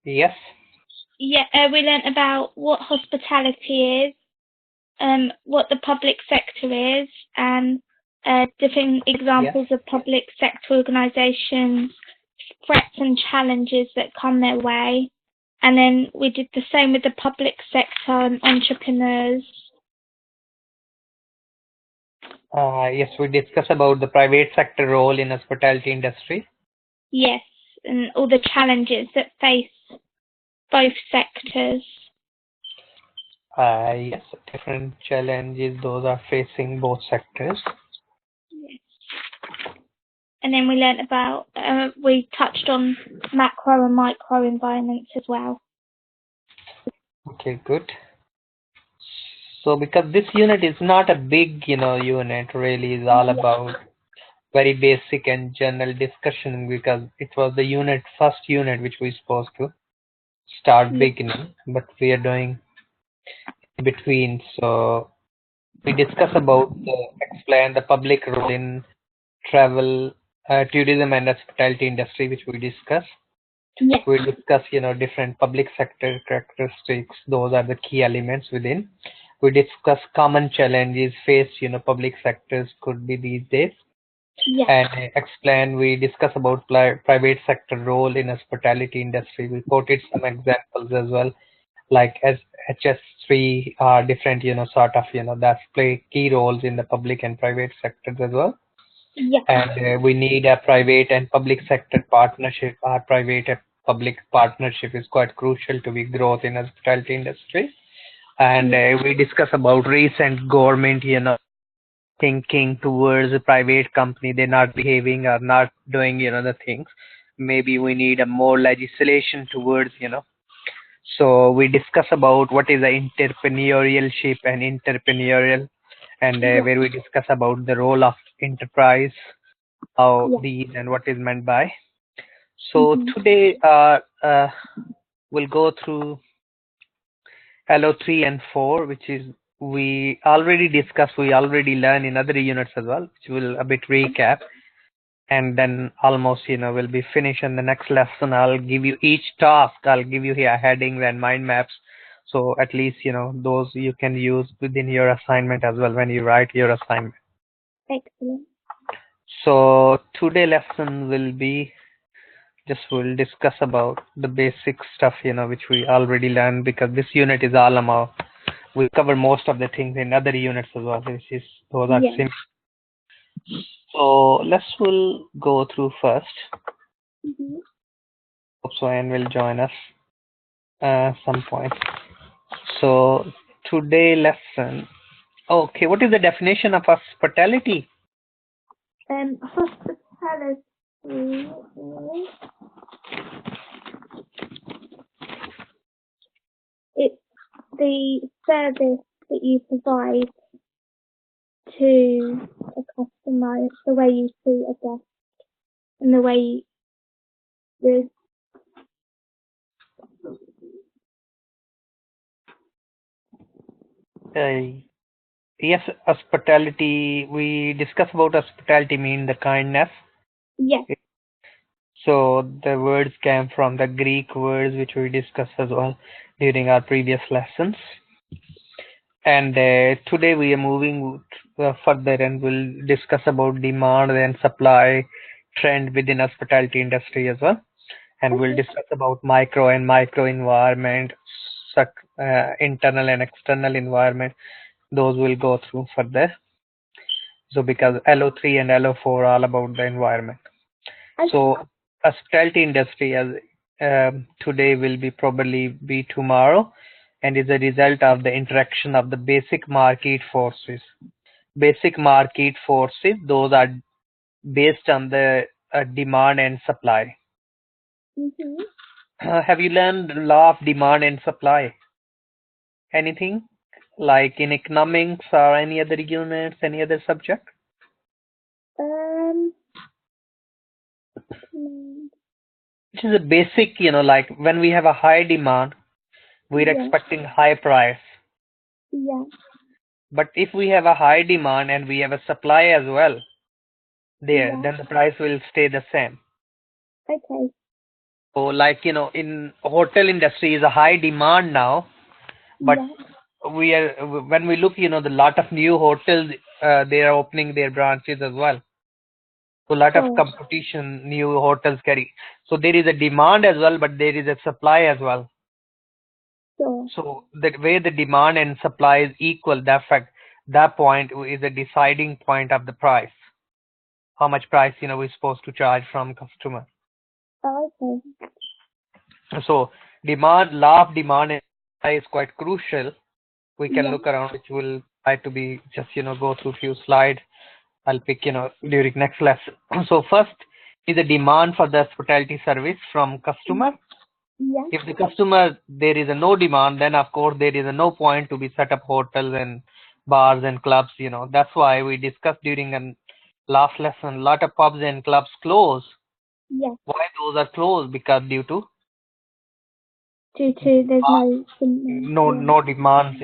Yes. Yeah, we learnt about what hospitality is, what the public sector is, and different Yes. examples of public sector organisations, threats and challenges that come their way. And then we did the same with the public sector and entrepreneurs. Yes, we discuss about the private sector role in hospitality industry. Yes, and all the challenges that face both sectors. Yes, different challenges those are facing both sectors. Yes. And then we learnt about, we touched on macro and micro environments as well. Okay, good. So because this unit is not a big, unit, really is all Yeah. about very basic and general discussion because it was the first unit which we supposed to start Yeah. beginning, but we are doing in between. So we discuss about explain the public role in travel, tourism and hospitality industry, which we discuss. Yes. We discuss, different public sector characteristics. Those are the key elements within. We discuss common challenges faced, public sectors could be these days. Yes. And explain, we discuss about private sector role in hospitality industry. We quoted some examples as well, like as HS3 are different, sort of, that play key roles in the public and private sectors as well. Yes. And we need a private and public sector partnership. Our private and public partnership is quite crucial to be growth in hospitality industry. And Yes. we discuss about recent government, thinking towards a private company. They're not behaving or not doing, the things. Maybe we need a more legislation towards, so we discuss about what is the entrepreneurship and entrepreneurial, and Yes. where we discuss about the role of enterprise, how Yes. these and what is meant by. So Mm-hmm. today we'll go through LO3 and 4, which is we already discussed, we already learned in other units as well, which will a bit recap. And then almost, we'll be finished in the next lesson. I'll give you each task. I'll give you here headings and mind maps. So at least, those you can use within your assignment as well when you write your assignment. Excellent. So today lesson will be just we'll discuss about the basic stuff, which we already learned because this unit is all about. We cover most of the things in other units as well, which is those are Yes. simple. So let's we'll go through first. Mm-hmm. Hope so and will join us some point. So today lesson. Okay, what is the definition of hospitality? Hospitality is it's the service that you provide to a customer. It's the way you treat a guest and the way you, Uh, yes, hospitality. We discuss about hospitality mean the kindness. yes. So the words came from the Greek words which we discussed as well during our previous lessons. And today we are moving further and we'll discuss about demand and supply trend within hospitality industry as well. And we'll Okay. discuss about micro and micro environment, internal and external environment. Those will go through further. So because LO3 and LO4 are all about the environment. Okay. So hospitality industry as today will be probably be tomorrow and is a result of the interaction of the basic market forces. Basic market forces, those are based on the demand and supply. Mm-hmm. Have you learned the law of demand and supply? Anything like in economics or any other units, any other subject? Um. mm, Which is a basic, like when we have a high demand, we're Yeah. expecting high price. Yeah. But if we have a high demand and we have a supply as well there, Yeah. then the price will stay the same. Okay. So like, in hotel industry is a high demand now, but Yeah. we are, when we look, the lot of new hotels, they are opening their branches as well. So lot of Sure. competition, new hotels carry. So there is a demand as well, but there is a supply as well. Sure. So the way the demand and supply is equal, that point is a deciding point of the price. How much price, we're supposed to charge from customer. Okay. So law of demand and supply is quite crucial. We can Yeah. look around, which will try to be just, go through few slides. I'll pick, during next lesson. So first is the demand for the hospitality service from customer. Yeah. If the customer, there is a no demand, then of course there is a no point to be set up hotels and bars and clubs. That's why we discussed during a last lesson, a lot of pubs and clubs close. Yeah. Why those are closed? Because due to Due to there's no demand. Yeah. no demands.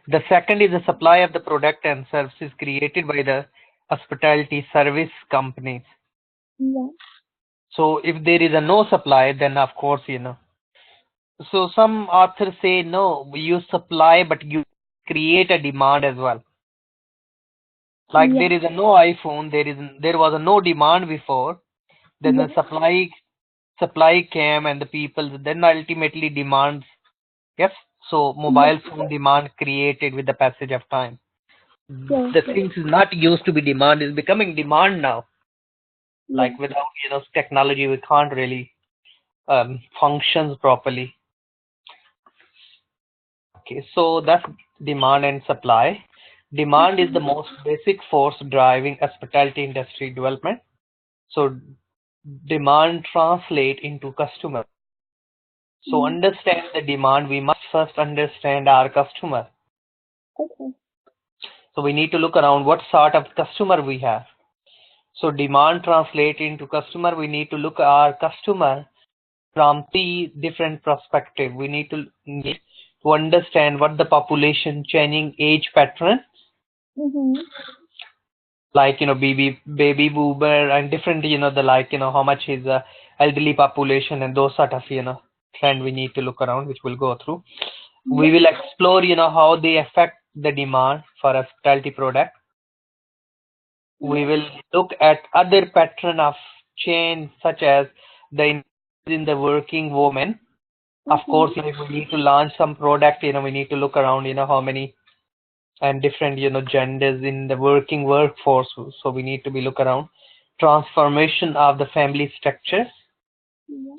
The second is the supply of the product and services created by the hospitality service companies. Yeah. So if there is a no supply, then of course. So some authors say no, you supply, but you create a demand as well. Like Yeah. there is a no iPhone, there was a no demand before, then Yeah. the supply came and the people then ultimately demands. Yes, so Yeah. mobile phone demand created with the passage of time. Sure. The things is not used to be demand is becoming demand now. Yeah. Like without technology, we can't really functions properly. Okay, so that's demand and supply. Demand is the most basic force driving hospitality industry development. So demand translate into customer. So Yeah. understand the demand, we must first understand our customer. Okay. So we need to look around what sort of customer we have. So demand translate into customer, we need to look at our customer from three different perspective. We need to understand what the population changing age pattern, Mhm. like baby boomer and different, the like how much is the elderly population and those sort of trend we need to look around, which we'll go through. We Yeah. will explore how they affect the demand for a hospitality product. We Yeah. will look at other pattern of change, such as the increase in the working woman. Of Mhm. course, if we need to launch some product, we need to look around, how many and different, genders in the working workforce. So we need to be look around transformation of the family structures, Yeah.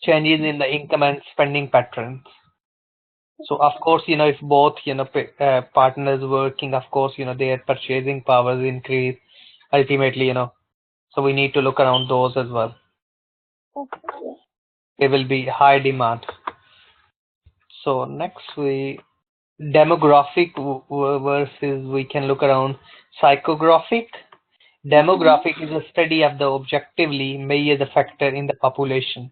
changes in the income and spending patterns. So of course, if both, partners working, of course, their purchasing powers increase ultimately, so we need to look around those as well. Okay. There will be high demand. So next demographic versus we can look around psychographic. Mhm. Demographic is a study of the objectively measure the factor in the population.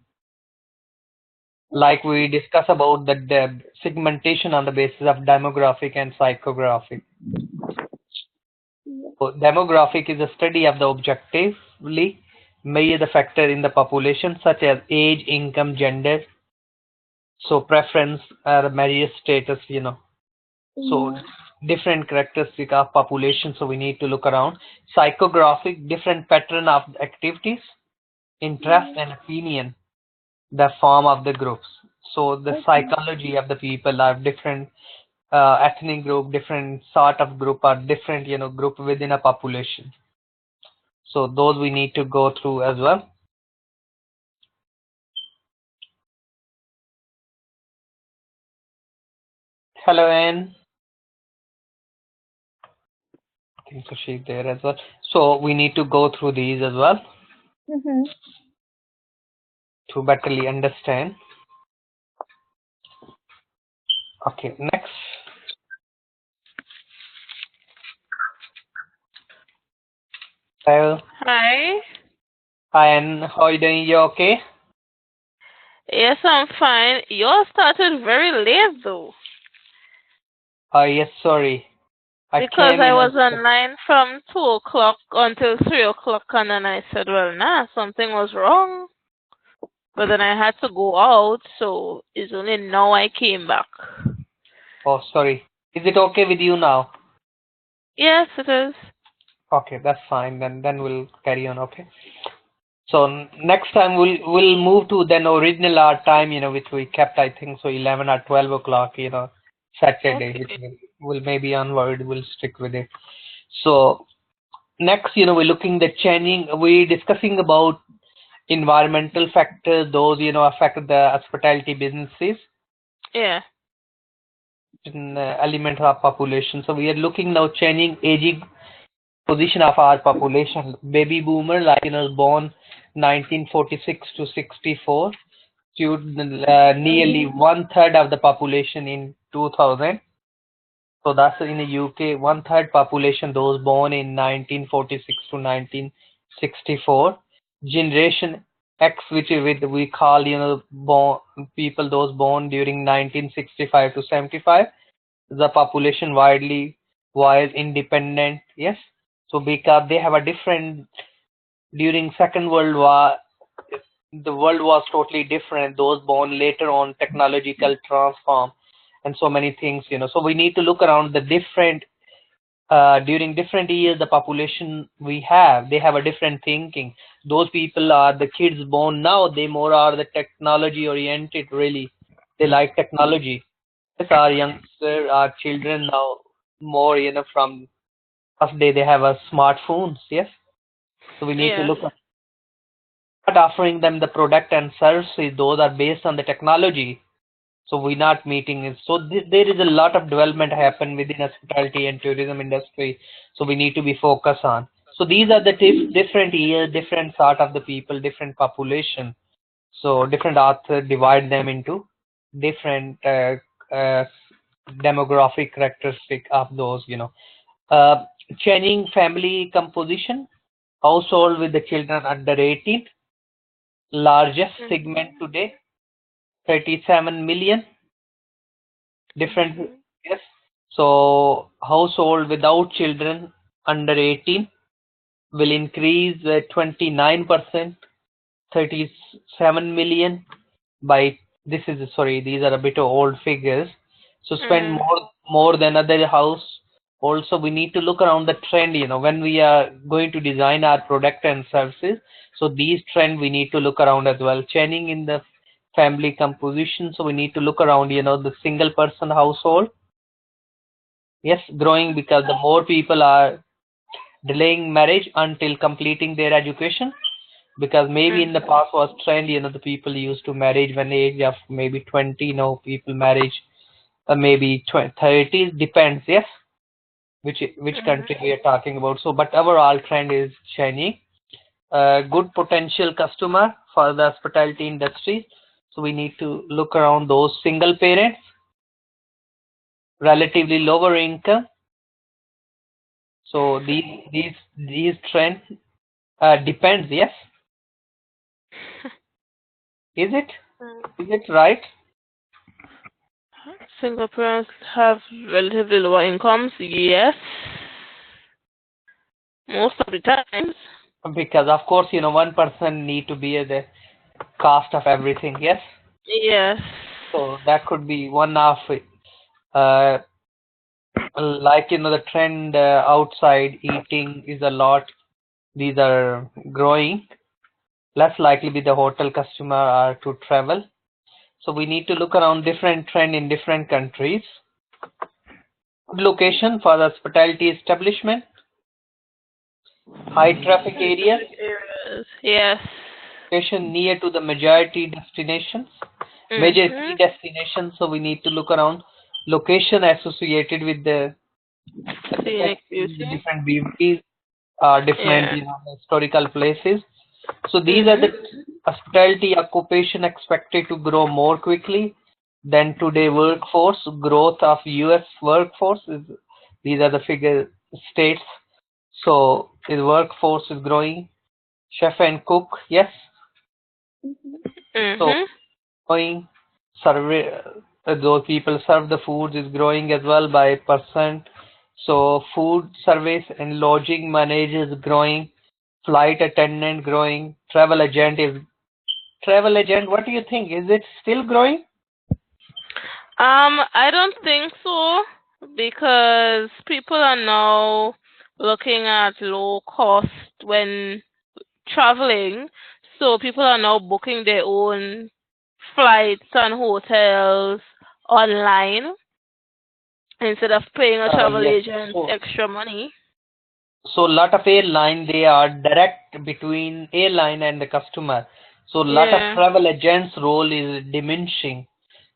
Like we discuss about the segmentation on the basis of demographic and psychographic. Yeah. So demographic is a study of the objectively measure the factor in the population such as age, income, gender, so preference or marriage status. So Yeah. different characteristic of population, so we need to look around. Psychographic, different pattern of activities, interest Yeah. and opinion, the form of the groups. So the Okay. psychology of the people are different, ethnic group, different sort of group are different, group within a population. So those we need to go through as well. Hello, Anne. I think so she's there as well. So we need to go through these as well Mhm. to betterly understand. Okay, next. Hello. Hi. Hi, Anne. How are you doing? You okay? Yes, I'm fine. Yours started very late though, Yes, sorry. I because came I in was on. online from 2 o'clock until 3 o'clock, and then I said, well, nah, something was wrong. but then I had to go out, so it's only now I came back. Oh, sorry. Is it okay with you now? Yes, it is. Okay, that's fine. Then we'll carry on. Okay. So next time we'll move to then original our time, which we kept, I think so, 11 or 12 o'clock, Saturday, which Okay. will maybe onward we'll stick with it. So next, we're looking the changing. We're discussing about environmental factors, those affect the hospitality businesses Yeah. in element of population. So we are looking now changing aging position of our population. Baby boomer, like born 1946 to 64, to nearly one third of the population in 2000. So that's in the UK, one third population those born in 1946 to 1964. Generation X, which is with we call born people those born during 1965 to 75. The population widely was independent. Yes. So because they have a different during Second World War, the world was totally different. Those born later on, technological transform, and so many things. So we need to look around the different during different years. The population we have, they have a different thinking. Those people are the kids born now. They more are the technology oriented. Really, they like technology. Yes, our youngster, our children now more from first day they have a smartphones. Yes, so we need to Yes. look at offering them the product and services. Those are based on the technology. So we're not meeting it. So there is a lot of development happen within hospitality and tourism industry. So we need to be focused on. So these are the different years, different sort of the people, different population. So different authors divide them into different uh, demographic characteristic of those. Uh, Changing family composition, household with the children under 18, largest segment Mhm. today, 37 million different. Mhm. Yes. So household without children under 18 will increase 29%, 37 million by this is sorry, these are a bit of old figures. So spend Mm. more than other house. Also we need to look around the trend, when we are going to design our product and services. So these trend we need to look around as well, changing in the family composition. So we need to look around, the single person household. Yes, growing because the more people are delaying marriage until completing their education, because maybe in the Mhm. past was trend, the people used to marriage when age of maybe 20. Now people marriage maybe 30s, depends. Yes, which Mhm. country we are talking about. So but overall trend is changing. Good potential customer for the hospitality industry. So we need to look around those single parents, relatively lower income. So these trends depends. Yes, is it Mm. is it right? Single parents have relatively lower incomes. Yes, most of the times. Because of course, one person need to bear the cost of everything. Yes, Yes. so that could be one of it. Uh, like the trend outside eating is a lot. These are growing. Less likely be the hotel customer are to travel. So we need to look around different trend in different countries. Good location for the hospitality establishment. High traffic areas. Specific areas. Yes. Location near to the major key Mhm. destinations. So we need to look around location associated with the Scenic beauty. different beauties, different Yeah. historical places. So these are the Mhm. hospitality occupation expected to grow more quickly than today workforce growth of US workforce is. These are the figure states. So the workforce is growing. Chef and cook, yes. So Mhm. growing. Survey, those people serve the foods is growing as well by percent. So food service and lodging managers growing, flight attendant growing, travel agent is travel agent, what do you think? Is it still growing? I don't think so because people are now looking at low cost when traveling. So people are now booking their own flights and hotels online instead of paying a travel Yes. agent extra money. So lot of airline, they are direct between airline and the customer. So lot of Yeah. travel agents role is diminishing.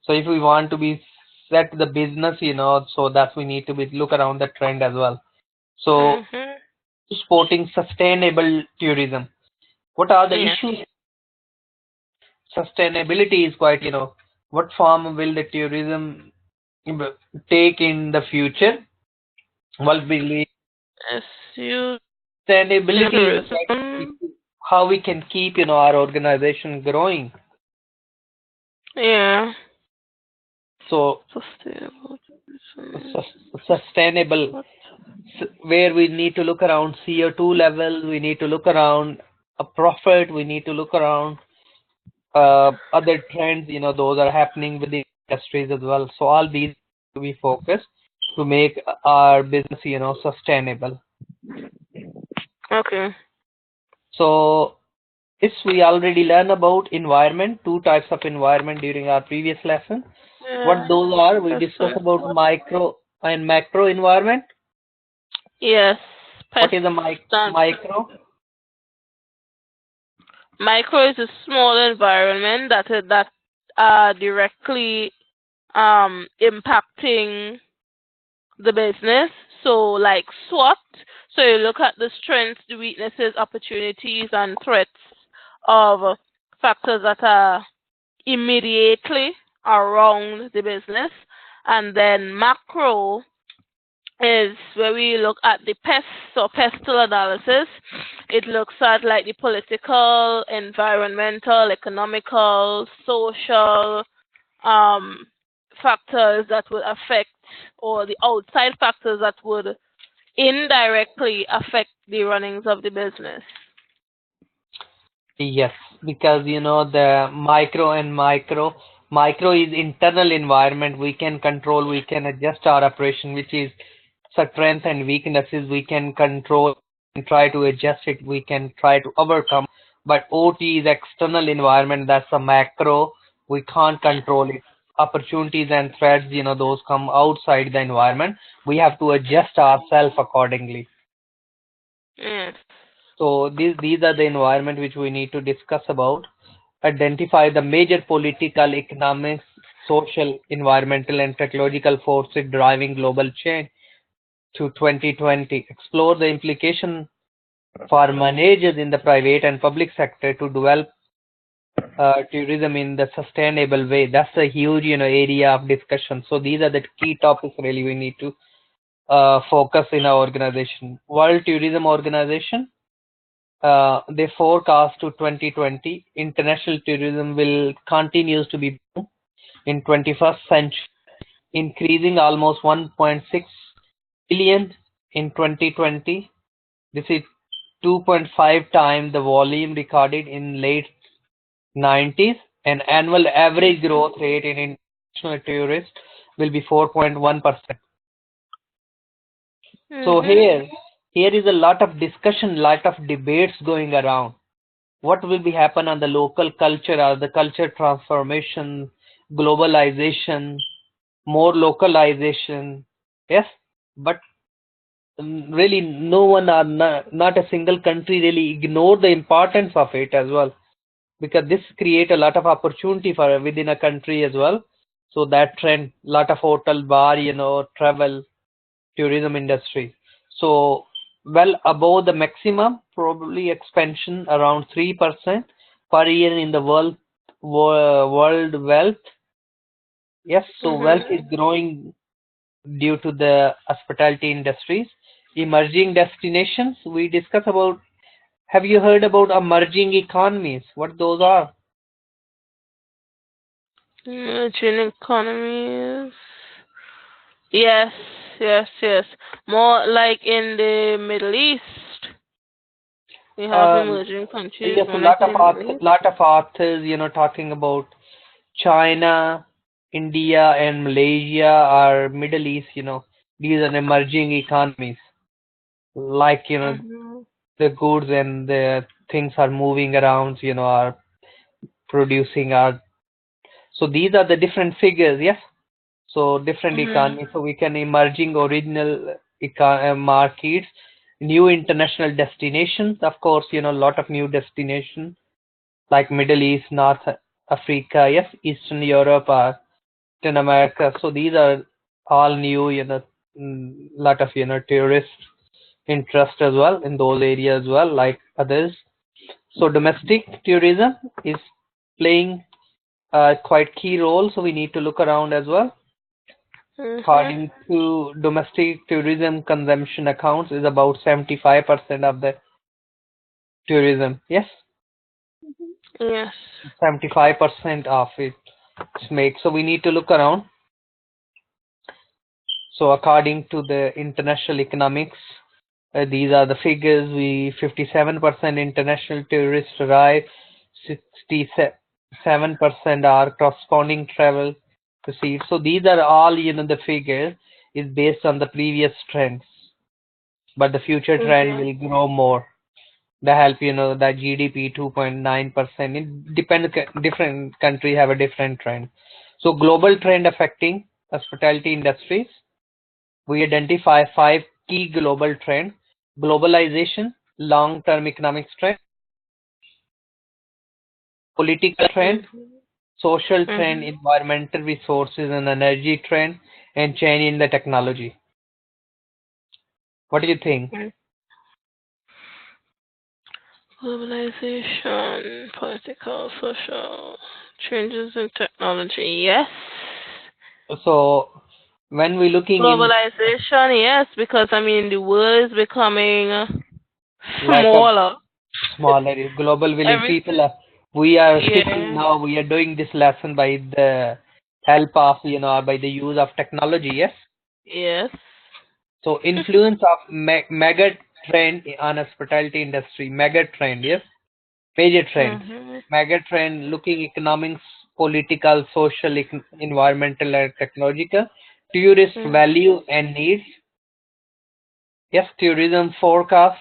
So if we want to be set the business, so that we need to be look around the trend as well. So Mhm. supporting sustainable tourism. What are the Yeah. issues? Sustainability is quite, what form will the tourism take in the future? What will be Yes, you sustainability is quite tourism. how we can keep, our organization growing. Yeah. So Sustainable tourism. sustainable, What? where we need to look around CO2 levels, we need to look around a profit, we need to look around other trends, those are happening with the industries as well. So all these to be focused to make our business, sustainable. Okay. So this we already learned about environment, two types of environment during our previous lesson. What Yeah. those are, we discussed Person. about micro and macro environment. Yes. What Pest. is a micro? Micro is a small environment that directly impacting the business. So like SWOT. So you look at the strengths, the weaknesses, opportunities, and threats of factors that are immediately around the business. And then macro is where we look at the pests or pestle analysis. It looks at like the political, environmental, economical, social um, factors that would affect, or the outside factors that would indirectly affect the runnings of the business. Yes, because the micro is internal environment we can control, we can adjust our operation, which is strength and weaknesses we can control and try to adjust it, we can try to overcome. But OT is external environment, that's a macro, we can't control it. Opportunities and threats, those come outside the environment. We have to adjust ourselves accordingly. Yes. So these are the environment which we need to discuss about. Identify the major political, economic, social, environmental, and technological forces driving global change to 2020. Explore the implication for managers in the private and public sector to develop tourism in the sustainable way. That's a huge, area of discussion. So these are the key topics really we need to focus in our organization. World Tourism Organization, they forecast to 2020 international tourism will continues to be boom in 21st century, increasing almost 1.6 billion in 2020. This is 2.5 times the volume recorded in late 90s. An annual average growth rate in international tourists will be 4.1%. So Mhm. here is a lot of discussion, lot of debates going around. What will be happen on the local culture or the culture transformation, globalization, more localization. Yes, but really no one or not a single country really ignore the importance of it as well, because this create a lot of opportunity for within a country as well. So that trend, lot of hotel, bar, travel, tourism industry. So well above the maximum, probably expansion around 3% per year in the world wealth. Yes, so Mhm. wealth is growing due to the hospitality industries. Emerging destinations, we discuss about. Have you heard about emerging economies? What those are? Emerging economies. Yes, yes, yes. More like in the Middle East. We have Um, emerging countries, yes, a definitely. lot of authors, talking about China, India, and Malaysia or Middle East. These are emerging economies. Like Mm-hmm. the goods and the things are moving around. Are producing are. So these are the different figures. Yes. So different Mm-hmm. economies. So we can emerging original markets, new international destinations. Of course, a lot of new destinations like Middle East, North Africa, yes, Eastern Europe, Latin America. So these are all new, lot of tourist interest as well in those areas as well, like others. So domestic tourism is playing a quite key role. So we need to look around as well. Mm-hmm. According to domestic tourism consumption accounts is about 75% of the tourism. Yes, Yes. 75% of it makes. So we need to look around. So according to the international economics, these are the figures. 57% international tourists arrive, 67% are corresponding travel receipts. So these are all, the figures is based on the previous trends, but the future trend Mm-hmm. will grow more. The help, that GDP 2.9%. It depends. Different country have a different trend. So global trend affecting hospitality industries. We identify five key global trends: globalization, long-term economic trend, political trend, Mm-hmm. social trend, Mm-hmm. environmental resources and energy trend, and change in the technology. What do you think? Globalization, political, social, changes in technology. Yes. So when we're looking in Globalization, yes, because I mean the world is becoming like a smaller. smaller global village, people Everything. are, we are sitting Yeah. now, we are doing this lesson by the help of, by the use of technology. Yes. Yes. So influence of mega trend on hospitality industry. Mega trend, yes. Major trends. Mhm. Mega trend looking economics, political, social, environmental, and technological. Tourist Mhm. value and needs. Yes, tourism forecast.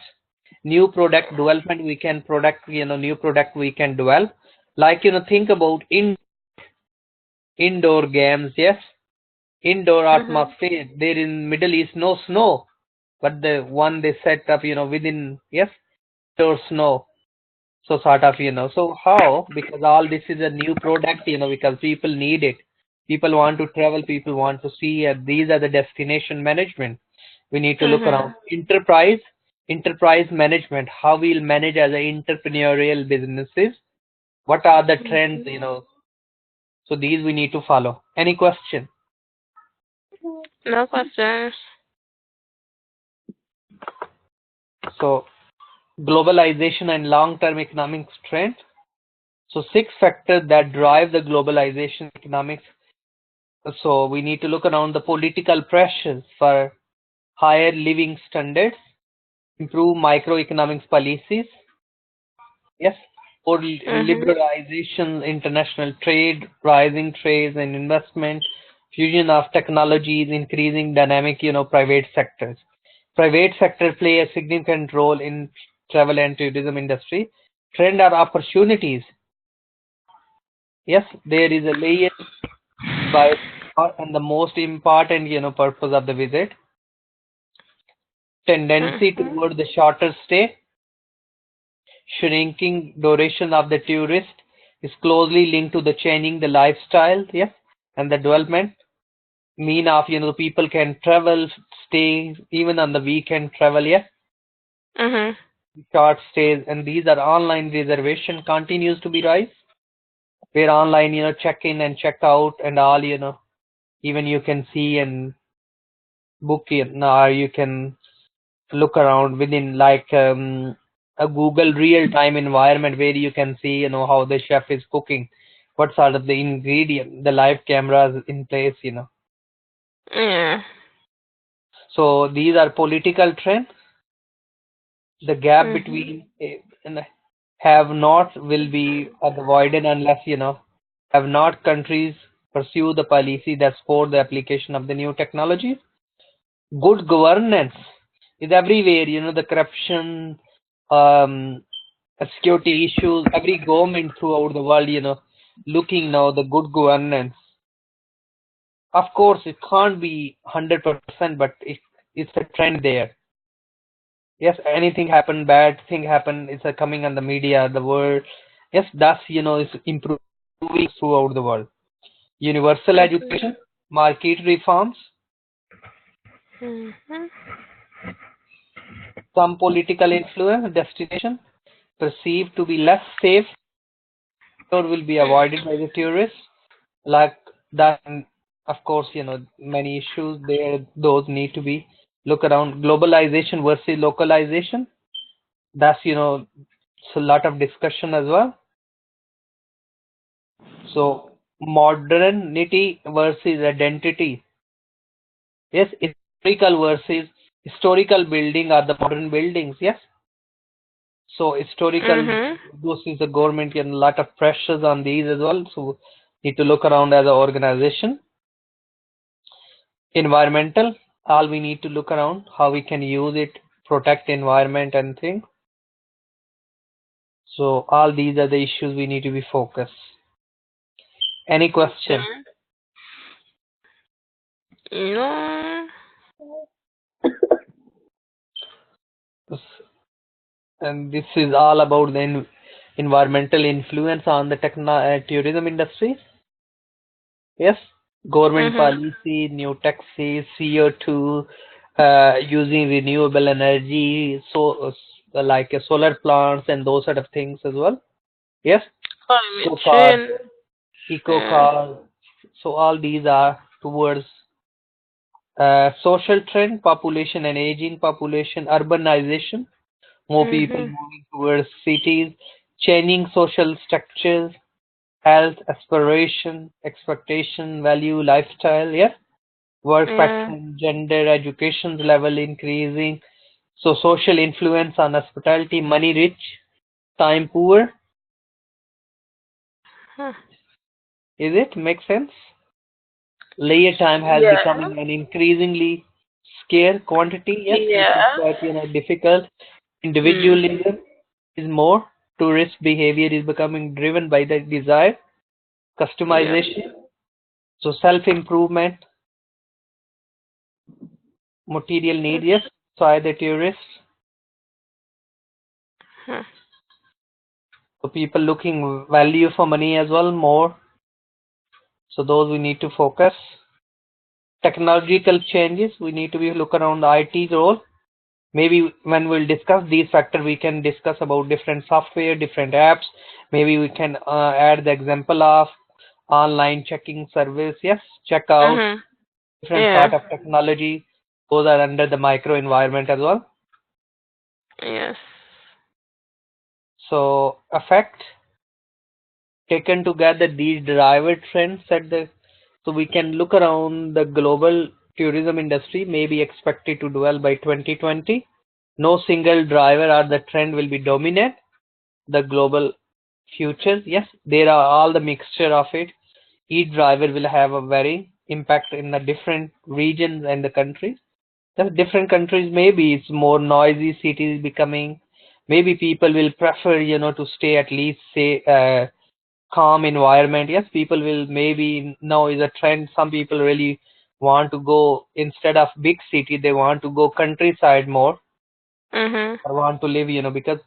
New product development. We can product, new product we can develop. Like, think about indoor games. Yes, indoor Mhm. atmosphere. There in Middle East no snow, but the one they set up, within, yes, indoor snow. So sort of, so how? Because all this is a new product, because people need it. People want to travel, people want to see, these are the destination management. We need to look around. Mhm. Enterprise management, how we'll manage as a entrepreneurial businesses. What are the trends, Mhm. so these we need to follow. Any question? No questions. So globalization and long-term economic trend. So six factors that drive the globalization economics. So we need to look around the political pressures for higher living standards, improve microeconomics policies, yes, or Mhm. liberalization, international trade, rising trades and investment, fusion of technologies, increasing dynamic, private sectors. Private sector play a significant role in travel and tourism industry. Trend are opportunities. Yes, there is a layer by and the most important, purpose of the visit. Tendency Mhm. toward the shorter stay, shrinking duration of the tourist is closely linked to the changing the lifestyle, yes, and the development. Mean of, people can travel, stay, even on the weekend travel, yes, Mhm. short stays, and these are online reservation continues to be rise, where online, check in and check out and all, even you can see and book in, or you can look around within like a Google real-time environment where you can see, how the chef is cooking, what sort of the ingredient, the live cameras in place, Yeah. So these are political trends. The gap Mhm. between and have not will be avoided unless, have not countries pursue the policy that support the application of the new technologies. Good governance is everywhere, the corruption, um, security issues, every government throughout the world, looking now the good governance. Of course, it can't be 100%, but it's a trend there. Yes, anything happen, bad thing happen, it's coming on the media, the world. Yes, that's, is improving throughout the world. Universal education, market reforms, Mhm. some political influence, destination, perceived to be less safe, or will be avoided by the tourists. Like that, of course, many issues there, those need to be look around. Globalization versus localization, that's, it's a lot of discussion as well. So modernity versus identity. Yes, historical versus historical building are the modern buildings. Yes. So historical, Mhm. this is the government and a lot of pressures on these as well. So need to look around as an organization. Environmental, all we need to look around how we can use it, protect environment and things. So all these are the issues we need to be focused. Any question? Okay. No. And this is all about the environmental influence on the tourism industry. Yes, government Mhm. policy, new taxes, CO2, using renewable energy, so like solar plants and those sort of things as well. Yes, Climate eco cars, change. eco Yeah. cars. So all these are towards social trend, population and aging population, urbanization, more people Mhm. moving towards cities, changing social structures, health, aspiration, expectation, value, lifestyle. Yes, work Yeah. pattern, gender, education level increasing. So social influence on hospitality, money rich, time poor. Huh. Is it make sense? Leisure time has Yeah. becoming an increasingly scarce quantity. Yes, which is Yeah. quite, difficult. Mm. Individualism is more. Tourist behavior is becoming driven by the desire, Yes. customization. So self-improvement, material Huh. need, yes. So are the tourists. Huh. So people looking value for money as well more. So those we need to focus. Technological changes, we need to be look around the IT role. Maybe when we'll discuss these factors, we can discuss about different software, different apps. Maybe we can add the example of online checking service. Yes, checkout, Mhm. different Yeah. sort of technology. Those are under the micro environment as well. Yes. So affect taken together these driver trends at the so we can look around the global tourism industry may be expected to dwell by 2020. No single driver or the trend will be dominant the global futures. Yes, there are all the mixture of it. Each driver will have a very impact in the different regions and the countries. The different countries maybe it's more noisy cities becoming. Maybe people will prefer to stay at least say calm environment. Yes, people will maybe now is a trend. Some people really want to go instead of big city, they want to go countryside more Mhm. or want to live, because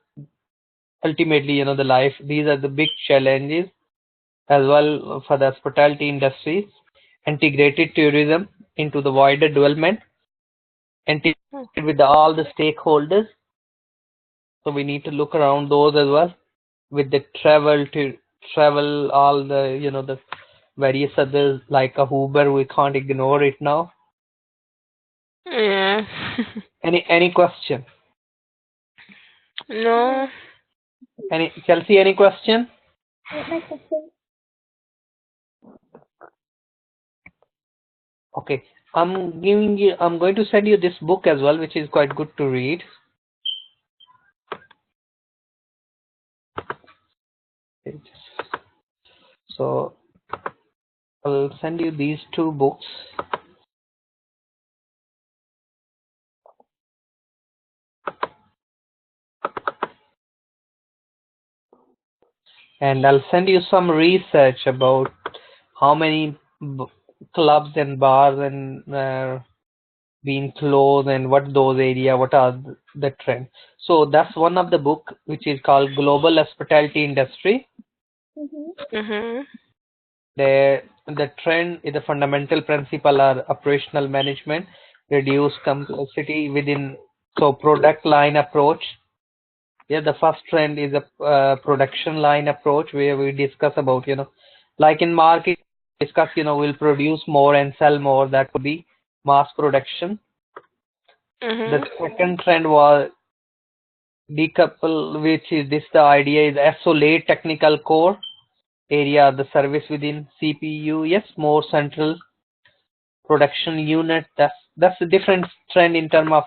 ultimately, the life, these are the big challenges as well for the hospitality industries. Integrated tourism into the wider development, integrated Huh. with all the stakeholders. So we need to look around those as well with the travel all the the various others like a Uber. We can't ignore it now. Yeah. Any question? No. Any Chelsea? Any question? No question. Okay. I'm going to send you this book as well, which is quite good to read. pages. So I'll send you these two books. And I'll send you some research about how many clubs and bars and being closed and what those area, what are the trends. So that's one of the book which is called Global Hospitality Industry. The trend is the fundamental principle are operational management, reduce complexity within, so product line approach. Yeah, the first trend is a production line approach where we discuss about, like in market, discuss, we'll produce more and sell more. That would be mass production. The second trend was decouple, which is this, the idea is isolate technical core area, the service within CPU. Yes, more central production unit. That's a different trend in terms of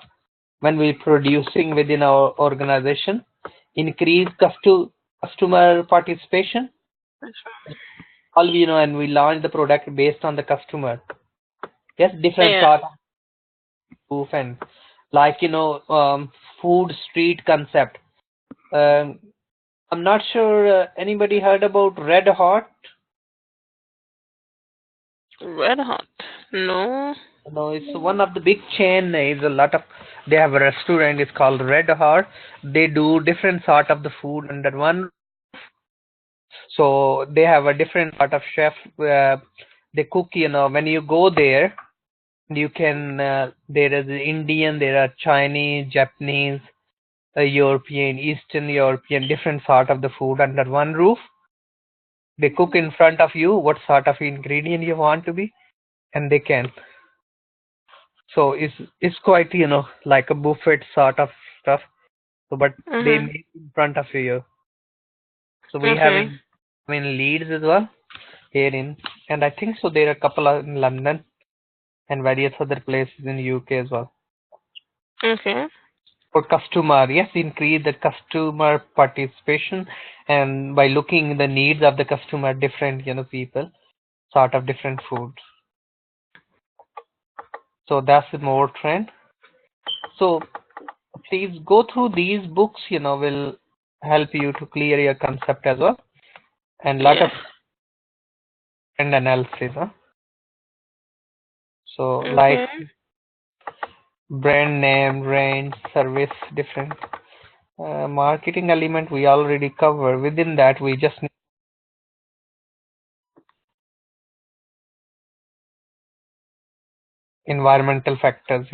when we're producing within our organization. Increase customer participation. All we know, and we launch the product based on the customer. Yes, different sort of proof, and like food street concept. I'm not sure anybody heard about Red Hot. Red Hot? No. No, it's one of the big chain. Is a lot of, they have a restaurant. It's called Red Hot. They do different sort of the food under one. So they have a different sort of chef. They cook. When you go there, you can. There is Indian. There are Chinese, Japanese, European, Eastern European, different sort of the food under one roof. They cook in front of you what sort of ingredient you want to be, and they can. So it's quite like a buffet sort of stuff. So but they make in front of you. So we have in Leeds as well here in, and I think so there are a couple of in London and various other places in UK as well. For customer, yes, increase the customer participation, and by looking the needs of the customer, different people, sort of different foods. So that's the more trend. So please go through these books, will help you to clear your concept as well, and lot of trend analysis. So like brand name, range, service, different marketing element we already cover. Within that, we just need environmental factors.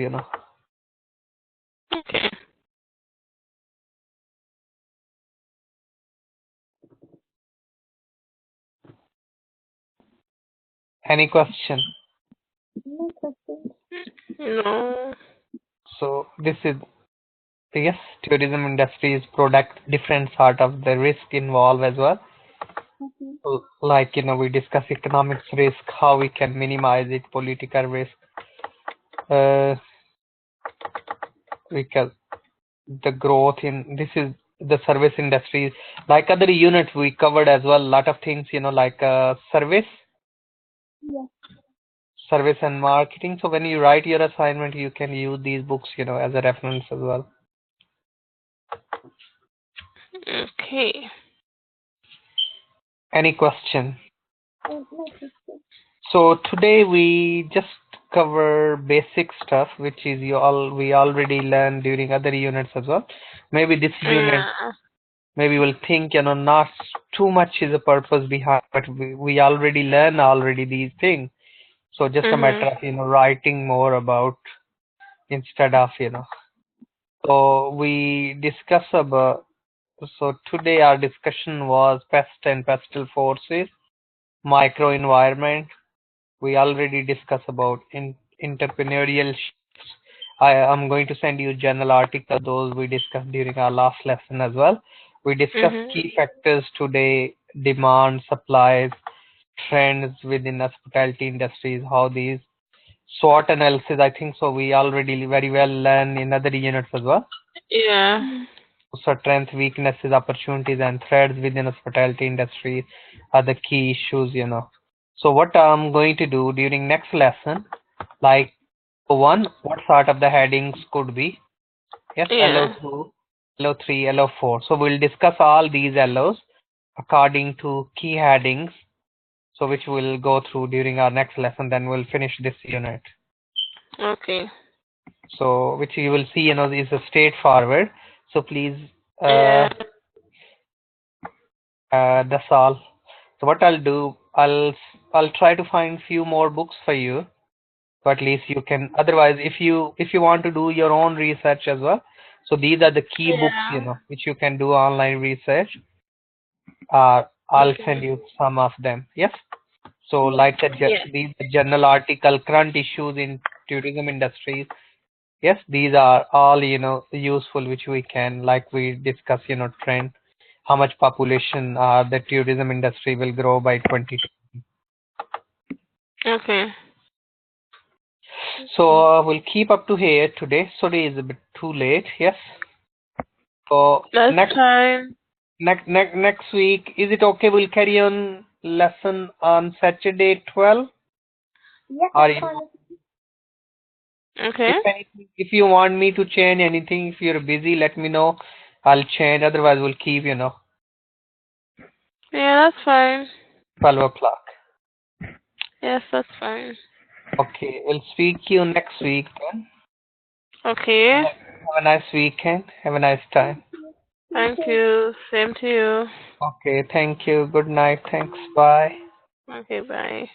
Any question? No questions. No. So this is, yes, tourism industry is product, different sort of the risk involved as well. Like we discuss economics risk, how we can minimize it, political risk, because the growth in this is the service industry. Like other units we covered as well, lot of things, like service. Service and marketing. So when you write your assignment, you can use these books, as a reference as well. Okay. Any question? No question. So today we just cover basic stuff, which is we already learned during other units as well. Maybe this unit, maybe we'll think, not too much is a purpose behind, but we already learn these things. So just a matter of, writing more about instead of, So we discuss about, so today our discussion was pest and pestle forces, microenvironment. We already discussed about entrepreneurial shifts. I am going to send you journal article, those we discussed during our last lesson as well. We discussed key factors today, demand, supplies, trends within hospitality industries, how these SWOT analysis, I think so we already very well learned in other units as well. Yeah. strengths, weaknesses, opportunities, and threats within the hospitality industry are the key issues, So what I'm going to do during next lesson, like one, what sort of the headings could be? Yes, Yeah. LO2, LO3, LO4. So we'll discuss all these LOs according to key headings. So which we'll go through during our next lesson. Then we'll finish this unit. Okay. So which you will see, is a straightforward. So please, Yeah. that's all. So what I'll do, I'll try to find few more books for you. So at least you can. Otherwise, if you want to do your own research as well, so these are the key books, Yeah. which you can do online research. I'll send Okay. you some of them. Yes. So like Yeah. these journal article, current issues in tourism industries. Yes, these are all useful, which we can, like we discuss, trend, how much population the tourism industry will grow by 20. Okay. So we'll keep up to here today. Sorry, it's a bit too late. Yes. So That's next fine. next week, is it okay? We'll carry on lesson on Saturday 12. Yes, Or that's fine. Okay. if you want me to change anything, if you're busy, let me know. I'll change. Otherwise, we'll keep, Yeah, that's fine. 12 o'clock. Yes, that's fine. Okay, we'll speak to you next week then. Okay. Have a nice weekend. Have a nice time. Thank you. Same to you. Okay, thank you. Good night. Thanks. Bye. Okay, bye.